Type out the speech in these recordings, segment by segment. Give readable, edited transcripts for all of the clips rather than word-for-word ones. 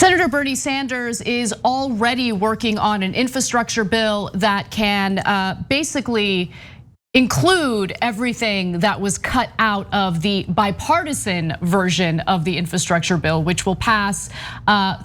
Senator Bernie Sanders is already working on an infrastructure bill that can basically include everything that was cut out of the bipartisan version of the infrastructure bill, which will pass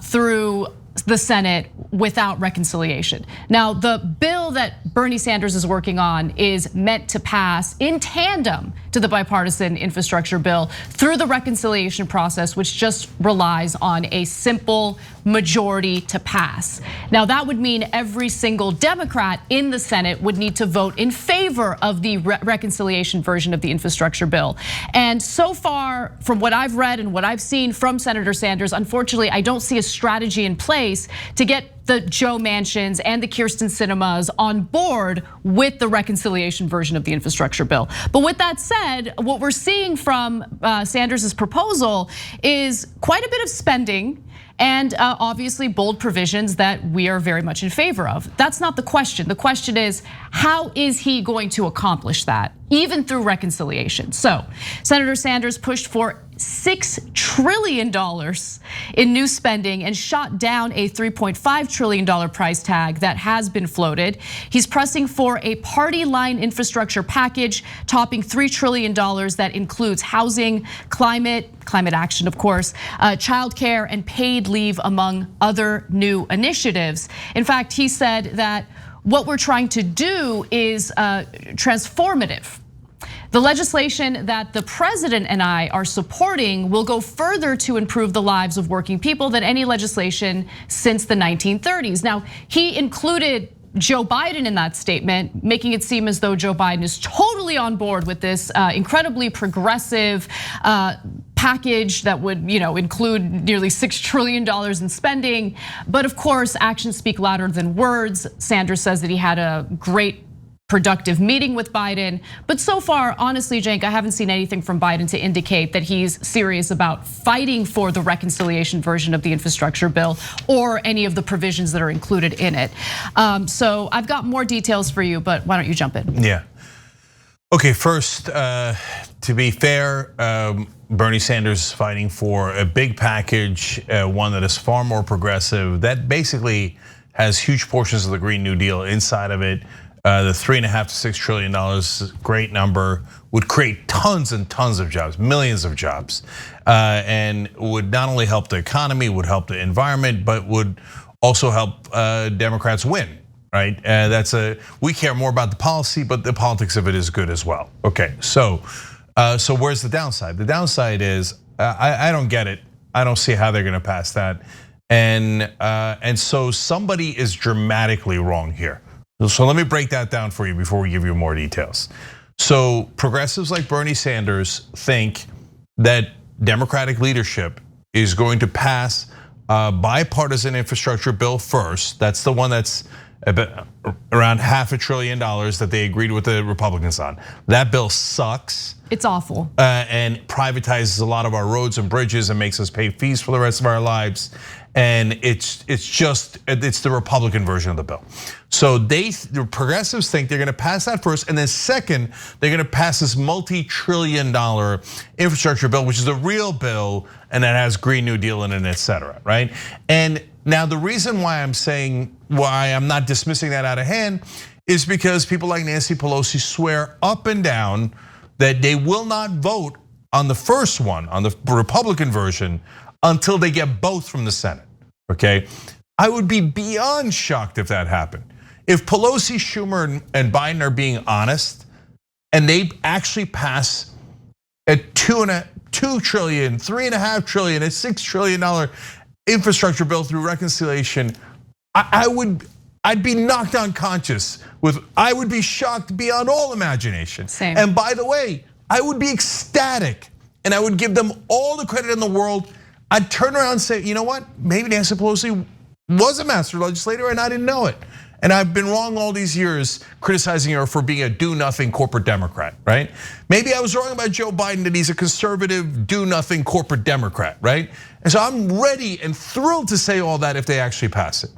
through the Senate without reconciliation. Now, the bill that Bernie Sanders is working on is meant to pass in tandem to the bipartisan infrastructure bill through the reconciliation process, which just relies on a simple majority to pass. Now, that would mean every single Democrat in the Senate would need to vote in favor of the reconciliation version of the infrastructure bill. And so far, from what I've read and what I've seen from Senator Sanders, unfortunately, I don't see a strategy in place to get the Joe Manchins and the Kirsten Sinemas on board with the reconciliation version of the infrastructure bill. But with that said, what we're seeing from Sanders's proposal is quite a bit of spending and obviously bold provisions that we are very much in favor of. That's not the question. The question is, how is he going to accomplish that, even through reconciliation? So Senator Sanders pushed for $6 trillion in new spending and shot down a $3.5 trillion price tag that has been floated. He's pressing for a party line infrastructure package topping $3 trillion that includes housing, climate action, of course, childcare and paid leave, among other new initiatives. In fact, he said that what we're trying to do is transformative. The legislation that the president and I are supporting will go further to improve the lives of working people than any legislation since the 1930s. Now, he included Joe Biden in that statement, making it seem as though Joe Biden is totally on board with this incredibly progressive package that would include nearly $6 trillion in spending. But of course, actions speak louder than words. Sanders says that he had a great productive meeting with Biden. But so far, honestly, Cenk, I haven't seen anything from Biden to indicate that he's serious about fighting for the reconciliation version of the infrastructure bill or any of the provisions that are included in it. So I've got more details for you, but why don't you jump in? Yeah. Okay, first, to be fair, Bernie Sanders is fighting for a big package, one that is far more progressive, that basically has huge portions of the Green New Deal inside of it. The $3.5 to $6 trillion, great number, would create tons and tons of jobs, millions of jobs, and would not only help the economy, would help the environment, but would also help Democrats win, right? We care more about the policy, but the politics of it is good as well. Okay, so where's the downside? The downside is I don't get it. I don't see how they're going to pass that, and so somebody is dramatically wrong here. So let me break that down for you before we give you more details. So progressives like Bernie Sanders think that Democratic leadership is going to pass a bipartisan infrastructure bill first. That's the one that's around $500 billion that they agreed with the Republicans on. That bill sucks. It's awful. And privatizes a lot of our roads and bridges and makes us pay fees for the rest of our lives. And it's the Republican version of the bill. So the progressives think they're gonna pass that first, and then second, they're gonna pass this multi-trillion-dollar infrastructure bill, which is the real bill, and that has Green New Deal in it, et cetera, right? And now the reason why I'm not dismissing that out of hand is because people like Nancy Pelosi swear up and down that they will not vote on the first one, on the Republican version, until they get both from the Senate, okay? I would be beyond shocked if that happened. If Pelosi, Schumer, and Biden are being honest, and they actually pass a $2 trillion, $3.5 trillion, a $6 trillion infrastructure bill through reconciliation, I'd be knocked unconscious. I would be shocked beyond all imagination. Same. And by the way, I would be ecstatic, and I would give them all the credit in the world. I'd turn around and say, you know what? Maybe Nancy Pelosi was a master legislator and I didn't know it. And I've been wrong all these years criticizing her for being a do-nothing corporate Democrat, right? Maybe I was wrong about Joe Biden, that he's a conservative, do-nothing corporate Democrat, right? And so I'm ready and thrilled to say all that if they actually pass it.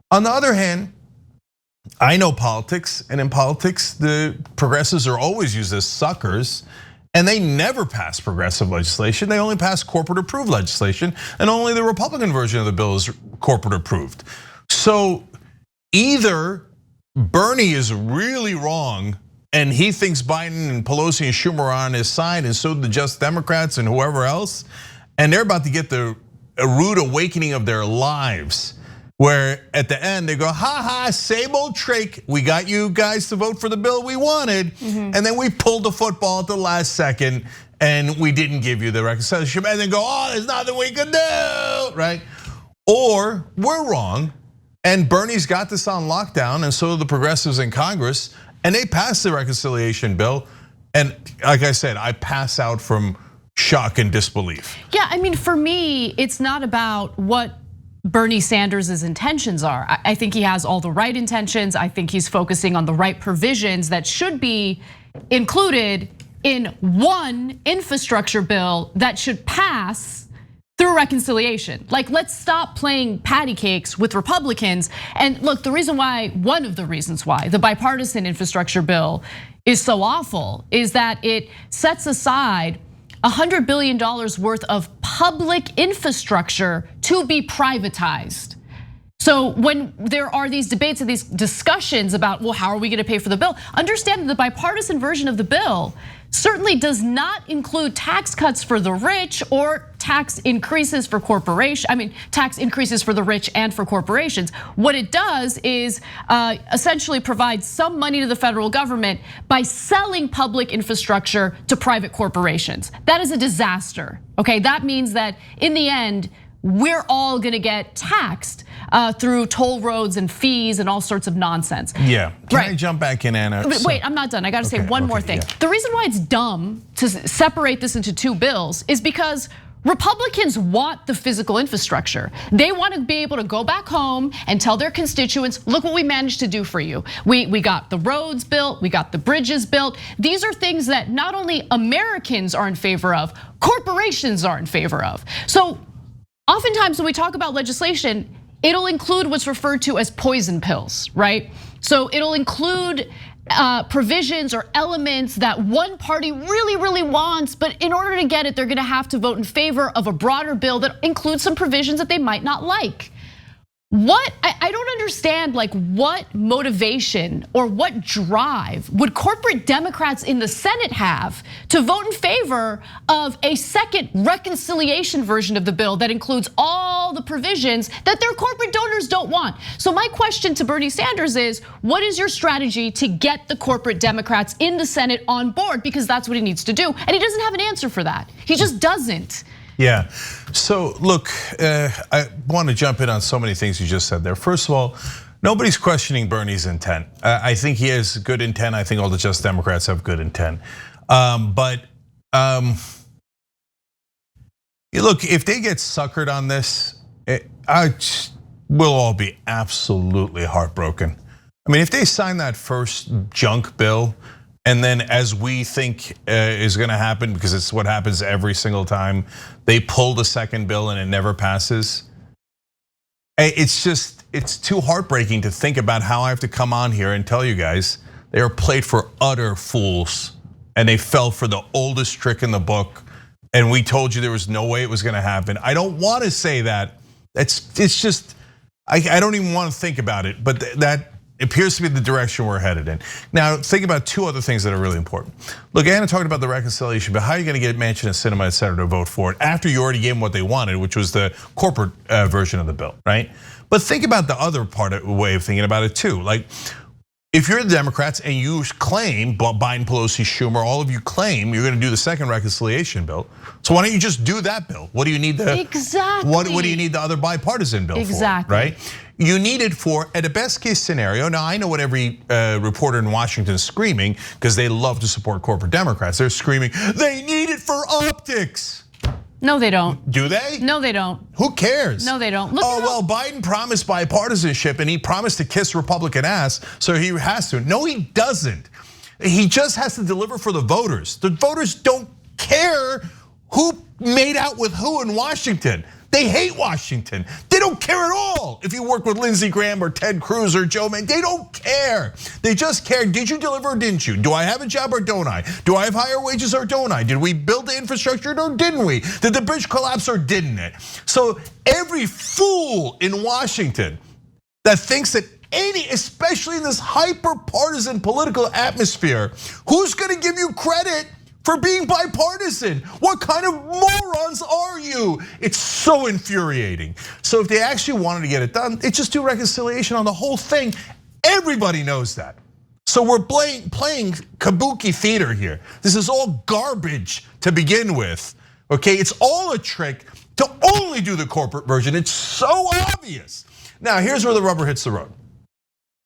On the other hand, I know politics, and in politics, the progressives are always used as suckers. And they never pass progressive legislation. They only pass corporate approved legislation, and only the Republican version of the bill is corporate approved. So either Bernie is really wrong and he thinks Biden and Pelosi and Schumer are on his side, and so do the Just Democrats and whoever else, and they're about to get a rude awakening of their lives, where at the end they go, ha ha, same old trick. We got you guys to vote for the bill we wanted, and then we pulled the football at the last second and we didn't give you the reconciliation, and then go, oh, there's nothing we can do, right? Or we're wrong, and Bernie's got this on lockdown, and so do the progressives in Congress, and they passed the reconciliation bill. And like I said, I pass out from shock and disbelief. Yeah, I mean, for me, it's not about what Bernie Sanders' intentions are. I think he has all the right intentions. I think he's focusing on the right provisions that should be included in one infrastructure bill that should pass through reconciliation. Like, let's stop playing patty cakes with Republicans. And look, one of the reasons why the bipartisan infrastructure bill is so awful is that it sets aside $100 billion worth of public infrastructure to be privatized. So when there are these debates and these discussions about, well, how are we gonna pay for the bill? Understand that the bipartisan version of the bill certainly does not include tax cuts for the rich or tax increases for corporations. I mean, tax increases for the rich and for corporations. What it does is essentially provide some money to the federal government by selling public infrastructure to private corporations. That is a disaster, okay? That means that in the end, we're all gonna get taxed through toll roads and fees and all sorts of nonsense. Yeah, can I jump back in, Anna? Wait, I'm not done. I gotta say one more thing. Yeah. The reason why it's dumb to separate this into two bills is because Republicans want the physical infrastructure. They want to be able to go back home and tell their constituents, look what we managed to do for you. We got the roads built, we got the bridges built. These are things that not only Americans are in favor of, corporations are in favor of. So oftentimes when we talk about legislation, it'll include what's referred to as poison pills, right? So it'll include provisions or elements that one party really wants, but in order to get it, they're gonna have to vote in favor of a broader bill that includes some provisions that they might not like. I don't understand, like, what motivation or what drive would corporate Democrats in the Senate have to vote in favor of a second reconciliation version of the bill that includes all the provisions that their corporate donors don't want? So my question to Bernie Sanders is, what is your strategy to get the corporate Democrats in the Senate on board? Because that's what he needs to do, and he doesn't have an answer for that. He just doesn't. Yeah, so look, I want to jump in on so many things you just said there. First of all, nobody's questioning Bernie's intent. I think he has good intent. I think all the Just Democrats have good intent. But look, if they get suckered on this, we'll all be absolutely heartbroken. I mean, if they sign that first junk bill, and then as we think is gonna happen, because it's what happens every single time, they pull the second bill and it never passes. It's too heartbreaking to think about how I have to come on here and tell you guys they are played for utter fools, and they fell for the oldest trick in the book, and we told you there was no way it was gonna happen. I don't wanna say that. It's just, I don't even wanna think about it, but that appears to be the direction we're headed in. Now, think about two other things that are really important. Look, Anna talked about the reconciliation, but how are you gonna get Manchin and Sinema, et cetera, to vote for it after you already gave them what they wanted, which was the corporate version of the bill, right? But think about the other way of thinking about it too. Like, if you're the Democrats and you claim, Biden, Pelosi, Schumer, all of you claim you're gonna do the second reconciliation bill, so why don't you just do that bill? What do you need Exactly. What do you need the other bipartisan bill for, right? You need it for, at a best case scenario, now I know what every reporter in Washington is screaming, because they love to support corporate Democrats. They're screaming, they need it for optics. No, they don't. Do they? No, they don't. Who cares? No, they don't. Oh, well, Biden promised bipartisanship and he promised to kiss Republican ass, so he has to. No, he doesn't. He just has to deliver for the voters. The voters don't care who made out with who in Washington. They hate Washington. They don't care at all if you work with Lindsey Graham or Ted Cruz or Joe Manchin. They don't care. They just care, did you deliver or didn't you? Do I have a job or don't I? Do I have higher wages or don't I? Did we build the infrastructure or didn't we? Did the bridge collapse or didn't it? So every fool in Washington that thinks that especially in this hyper-partisan political atmosphere, who's gonna give you credit for being bipartisan? What kind of morons are you? It's so infuriating. So if they actually wanted to get it done, it's just do reconciliation on the whole thing. Everybody knows that. So we're playing kabuki theater here. This is all garbage to begin with, okay? It's all a trick to only do the corporate version. It's so obvious. Now, here's where the rubber hits the road.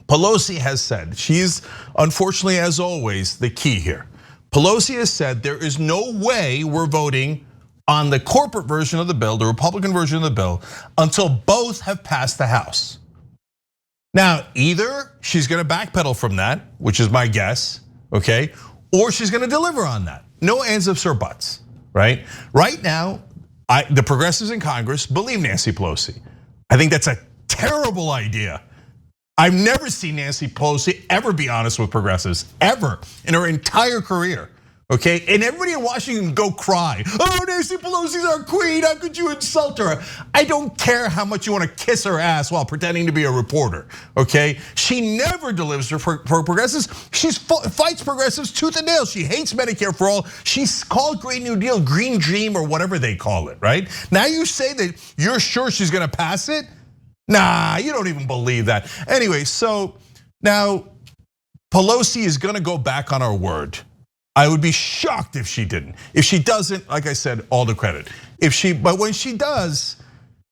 Pelosi has said, she's unfortunately, as always, the key here. Pelosi has said there is no way we're voting on the corporate version of the bill, the Republican version of the bill, until both have passed the House. Now, either she's gonna backpedal from that, which is my guess, okay? Or she's gonna deliver on that. No ands, ifs, or buts, right? Right now, the progressives in Congress believe Nancy Pelosi. I think that's a terrible idea. I've never seen Nancy Pelosi ever be honest with progressives, ever, in her entire career, okay? And everybody in Washington go cry. Oh, Nancy Pelosi's our queen, how could you insult her? I don't care how much you wanna kiss her ass while pretending to be a reporter, okay? She never delivers for progressives. She fights progressives tooth and nail. She hates Medicare for all. She's called Green New Deal, Green Dream, or whatever they call it, right? Now you say that you're sure she's gonna pass it? Nah, you don't even believe that. Anyway, so now Pelosi is gonna go back on her word. I would be shocked if she didn't. If she doesn't, like I said, all the credit. But when she does,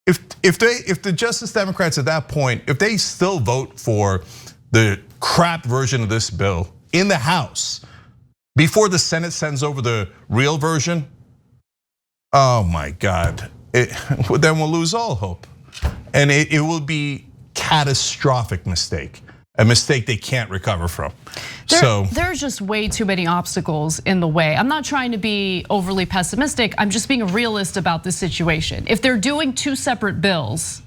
if the Justice Democrats at that point, if they still vote for the crap version of this bill in the House before the Senate sends over the real version, oh my God, then we'll lose all hope. And it will be catastrophic mistake, a mistake they can't recover from. There's just way too many obstacles in the way. I'm not trying to be overly pessimistic. I'm just being a realist about this situation. If they're doing two separate bills,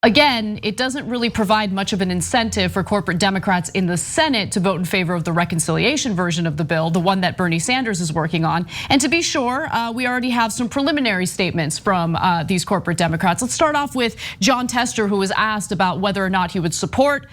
again, it doesn't really provide much of an incentive for corporate Democrats in the Senate to vote in favor of the reconciliation version of the bill, the one that Bernie Sanders is working on. And to be sure, we already have some preliminary statements from these corporate Democrats. Let's start off with John Tester, who was asked about whether or not he would support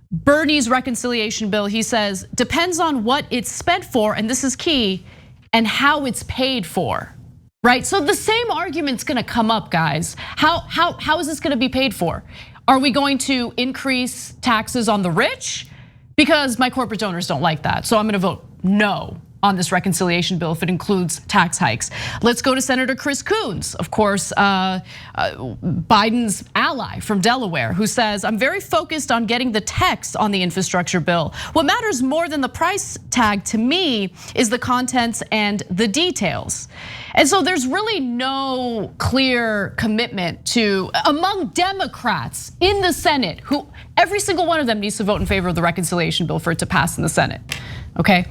Bernie's reconciliation bill. He says, depends on what it's spent for, and this is key, and how it's paid for. Right, so the same argument's gonna come up, guys. How is this gonna be paid for? Are we going to increase taxes on the rich? Because my corporate donors don't like that, so I'm gonna vote no on this reconciliation bill if it includes tax hikes. Let's go to Senator Chris Coons, of course, Biden's ally from Delaware, who says, I'm very focused on getting the text on the infrastructure bill. What matters more than the price tag to me is the contents and the details. And so there's really no clear commitment to, among Democrats in the Senate, who every single one of them needs to vote in favor of the reconciliation bill for it to pass in the Senate, okay?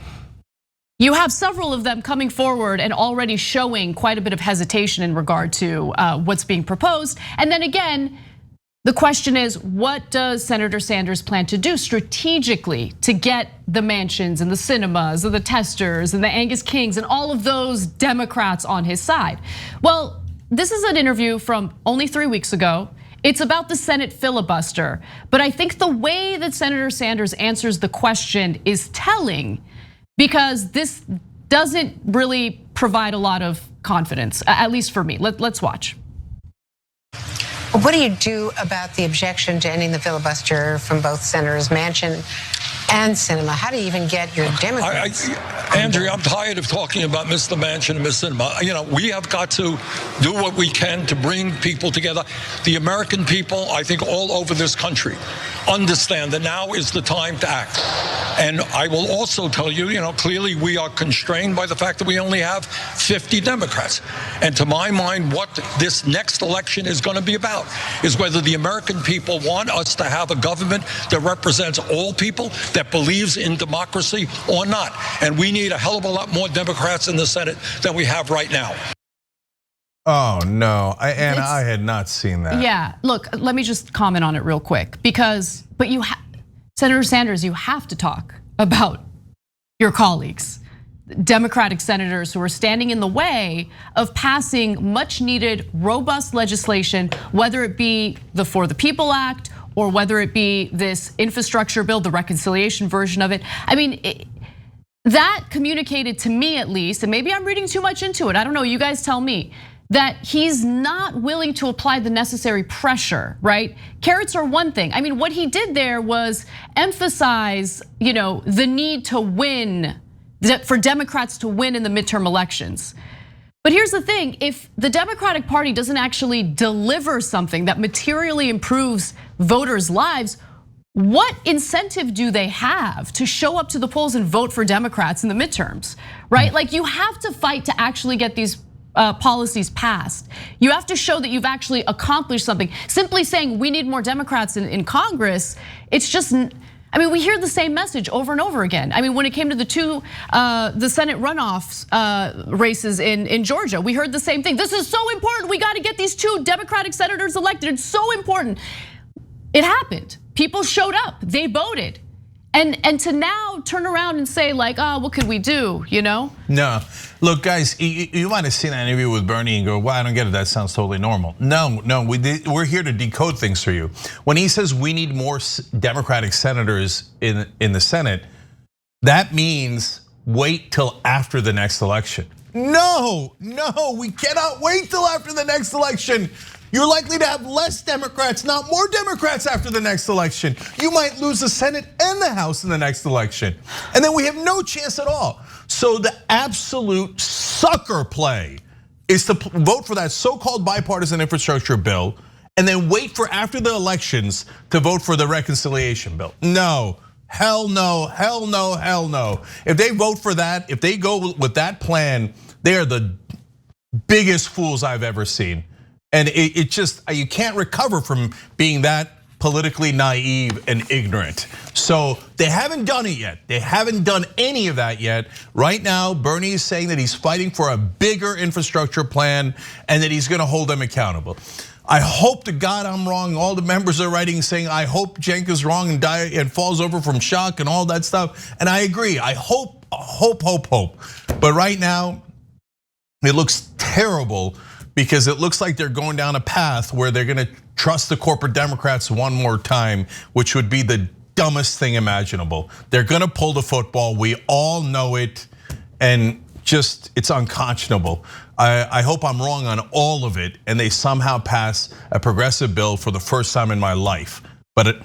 You have several of them coming forward and already showing quite a bit of hesitation in regard to what's being proposed. And then again, the question is, what does Senator Sanders plan to do strategically to get the mansions and the cinemas and the Testers and the Angus Kings and all of those Democrats on his side? Well, this is an interview from only 3 weeks ago. It's about the Senate filibuster, but I think the way that Senator Sanders answers the question is telling, because this doesn't really provide a lot of confidence, at least for me. Let's watch. What do you do about the objection to ending the filibuster from both Senators Manchin and Sinema? How do you even get your Democrats? Andrea, I'm tired of talking about Mr. Manchin and Ms. Sinema. You know, we have got to do what we can to bring people together. The American people, I think all over this country, understand that now is the time to act. And I will also tell you, clearly we are constrained by the fact that we only have 50 Democrats. And to my mind, what this next election is going to be about is whether the American people want us to have a government that represents all people, that believes in democracy or not. And we need a hell of a lot more Democrats in the Senate than we have right now. Oh no, Anna, I had not seen that. Yeah, look, let me just comment on it real quick but Senator Sanders, you have to talk about your colleagues, Democratic senators who are standing in the way of passing much needed, robust legislation, whether it be the For the People Act or whether it be this infrastructure bill, the reconciliation version of it. I mean, that communicated to me at least, and maybe I'm reading too much into it, I don't know, you guys tell me, that he's not willing to apply the necessary pressure, right? Carrots are one thing. I mean, what he did there was emphasize, the need to win, for Democrats to win in the midterm elections. But here's the thing, if the Democratic Party doesn't actually deliver something that materially improves voters' lives, what incentive do they have to show up to the polls and vote for Democrats in the midterms, right? Like, you have to fight to actually get these policies passed. You have to show that you've actually accomplished something. Simply saying we need more Democrats in Congress, it's just, I mean, we hear the same message over and over again. I mean, when it came to the Senate runoffs races in Georgia, we heard the same thing. This is so important, we gotta get these 2 Democratic senators elected, it's so important. It happened, people showed up, they voted. And to now turn around and say like, oh, what could we do, No, look guys, you might have seen that interview with Bernie and go, well, I don't get it, that sounds totally normal. No, we're here to decode things for you. When he says we need more Democratic senators in the Senate, that means wait till after the next election. No, we cannot wait till after the next election. You're likely to have less Democrats, not more Democrats after the next election. You might lose the Senate and the House in the next election. And then we have no chance at all. So the absolute sucker play is to vote for that so-called bipartisan infrastructure bill and then wait for after the elections to vote for the reconciliation bill. No, hell no, hell no, hell no. If they vote for that, if they go with that plan, they are the biggest fools I've ever seen. And it just, you can't recover from being that politically naive and ignorant. So they haven't done it yet. They haven't done any of that yet. Right now, Bernie is saying that he's fighting for a bigger infrastructure plan and that he's gonna hold them accountable. I hope to God I'm wrong. All the members are writing saying, I hope Cenk is wrong and falls over from shock and all that stuff. And I agree, I hope. But right now, it looks terrible because it looks like they're going down a path where they're gonna trust the corporate Democrats one more time, which would be the dumbest thing imaginable. They're gonna pull the football, we all know it, and just, it's unconscionable. I hope I'm wrong on all of it and they somehow pass a progressive bill for the first time in my life, but it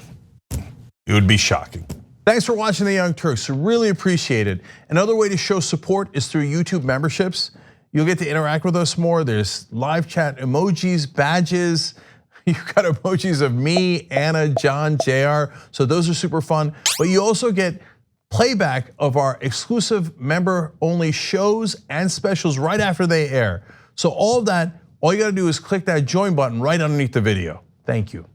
would be shocking. Thanks for watching The Young Turks, really appreciate it. Another way to show support is through YouTube memberships. You'll get to interact with us more. There's live chat emojis, badges. You've got emojis of me, Anna, John, JR. So those are super fun. But you also get playback of our exclusive member-only shows and specials right after they air. So all of that, all you gotta do is click that join button right underneath the video. Thank you.